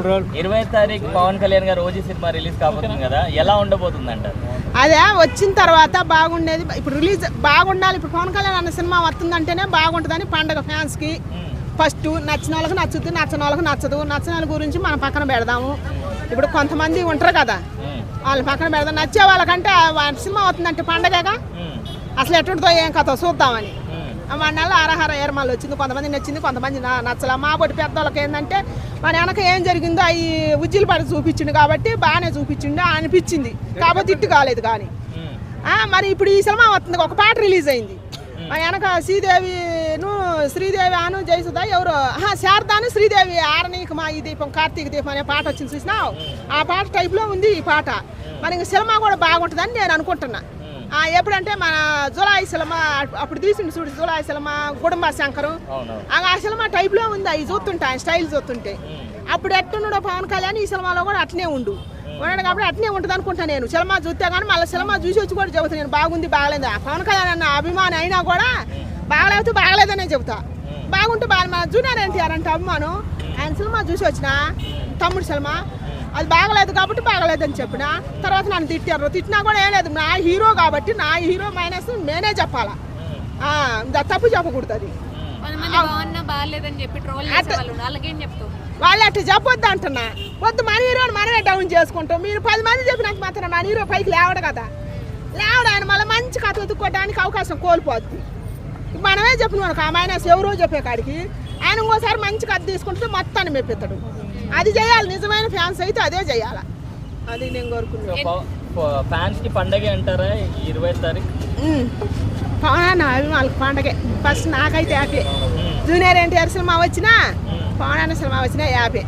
20వ తారీఖు పవన్ కళ్యాణ్ గారు OG cinema release కాబోతుంది కదా, ఎలా ఉండబోతుంది అంటారు? అదే వచ్చిన తర్వాత బాగుండేది. ఇప్పుడు రిలీజ్ బాగుండాలి. ఇప్పుడు పవన్ కళ్యాణ్ అన్న సినిమా వస్తుందంటేనే బాగుంటుందని పండగ ఫ్యాన్స్కి ఫస్ట్ నచ్చిన వాళ్ళకి నచ్చుతుంది, నచ్చని వాళ్ళకి నచ్చదు. నచ్చిన వాళ్ళ గురించి మనం పక్కన పెడదాము. ఇప్పుడు కొంతమంది ఉంటారు కదా, వాళ్ళని పక్కన పెడదాం. నచ్చే వాళ్ళకంటే సినిమా వస్తుందంటే పండగగా అసలు ఎటుంటుందో ఏం కథ చూద్దామని మన నెల ఆరహార ఏర్మాలు వచ్చింది. కొంతమంది నచ్చింది, కొంతమంది నచ్చల. మా బొట్టి పెద్దవాళ్ళకి ఏంటంటే మన వెనక ఏం జరిగిందో అవి ఉజ్జిలు పడి చూపించిండు కాబట్టి బాగానే చూపించిండు అనిపించింది. కాబట్టి ఇట్టు కాలేదు. కానీ మరి ఇప్పుడు ఈ సినిమా వస్తుంది, ఒక పాట రిలీజ్ అయింది. మన వెనక శ్రీదేవి అను జయసుధ ఎవరు శారదాను శ్రీదేవి ఆరణీకి మా ఈ దీపం కార్తీక దీపం అనే పాట వచ్చింది చూసినావు. ఆ పాట టైప్లో ఉంది ఈ పాట. మరి ఇంక సినిమా కూడా బాగుంటుందని నేను అనుకుంటున్నా. ఎప్పుడంటే మన జులాయి సినిమా అప్పుడు తీసిండు చూడు, జులాయి సినిమా కుటుంబ శంకరు ఆ సినిమా టైప్లో ఉంది. అవి చూస్తుంటే ఆయన స్టైల్ చూస్తుంటే అప్పుడు ఎట్టున్నాడో పవన్ కళ్యాణ్ ఈ సినిమాలో కూడా అట్నే ఉన్నాడు కాబట్టి అట్నే ఉంటుంది అనుకుంటా నేను. సినిమా చూస్తే కానీ మళ్ళీ సినిమా చూసి వచ్చి కూడా చెబుతాను నేను బాగుంది బాగలేదు. పవన్ కళ్యాణ్ అన్న అభిమాని అయినా కూడా బాగలేకపోతే బాగలేదనే చెబుతా. బాగుంటే బాగా మన జూనియర్ ఎన్టీఆర్ అంటే అభిమానం. ఆయన సినిమా చూసి వచ్చిన తమ్ముడు సినిమా అది బాగలేదు కాబట్టి బాగలేదని చెప్పిన తర్వాత నన్ను తిట్టినా కూడా ఏం లేదు. నా హీరో కాబట్టి నా హీరో మైనస్ నేనే చెప్పాలా, తప్పు చెప్పకూడదు. అది వాళ్ళు అట్లా చెప్పొద్దు అంటున్నా. వద్దు, మన హీరోని మనమే డౌన్ చేసుకుంటాం. మీరు 10 మంది చెప్పినాక మాత్రం మన హీరో పైకి లేవడు కదా. లేవడు ఆయన మళ్ళీ మంచి కథ వెతుక్కోవడానికి అవకాశం కోల్పోద్ది. మనమే చెప్పిన మనకు ఆ మైనస్ ఎవరో చెప్పే కాడికి ఆయన ఇంకోసారి మంచి కథ తీసుకుంటే మొత్తాన్ని మెప్పిస్తాడు. అది చేయాలి. నిజమైన ఫ్యాన్స్ అయితే అదే చేయాలి. అది నేను కోరుకున్నాను. ఫ్యాన్స్ కి పండగ అంటారా 20వ తారీఖు? పవన్ వాళ్ళకి పండగే. ఫస్ట్ నాకైతే హ్యాపీ. జూనియర్ ఎన్టీఆర్ సినిమా వచ్చినా పవన్ అన్న సినిమా వచ్చినా హ్యాపీ.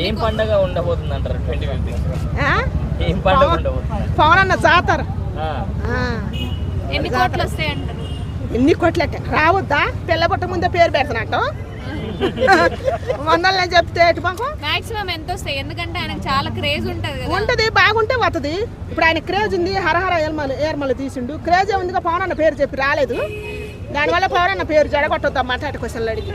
ఏం పండగ ఉండబోతుంది అంటారు 2025? ఏం పండగ ఉండబోతుంది? పవన్ అన్న జాతర. ఎన్ని కోట్లు వస్తాయి అంటారు? ఎన్ని కోట్లట రావద్దా? పిల్ల పుట్ట ముందే పేరు పెడతానట్టు వందలు నేను చెప్తే మాక్సిమం ఎంత వస్తాయి? ఎందుకంటే ఆయనకు చాలా క్రేజ్ ఉంటది. బాగుంటే వస్తుంది. ఇప్పుడు ఆయన క్రేజ్ ఉంది. హరహర ఏర్మలు తీసిండు. క్రేజే ఉందిగా. పవన్ అన్న పేరు చెప్పి రాలేదు. దానివల్ల పవన్ అన్న పేరు జడగొట్టొద్దాం మాట్లాడే క్వశ్చన్లు అడిగి.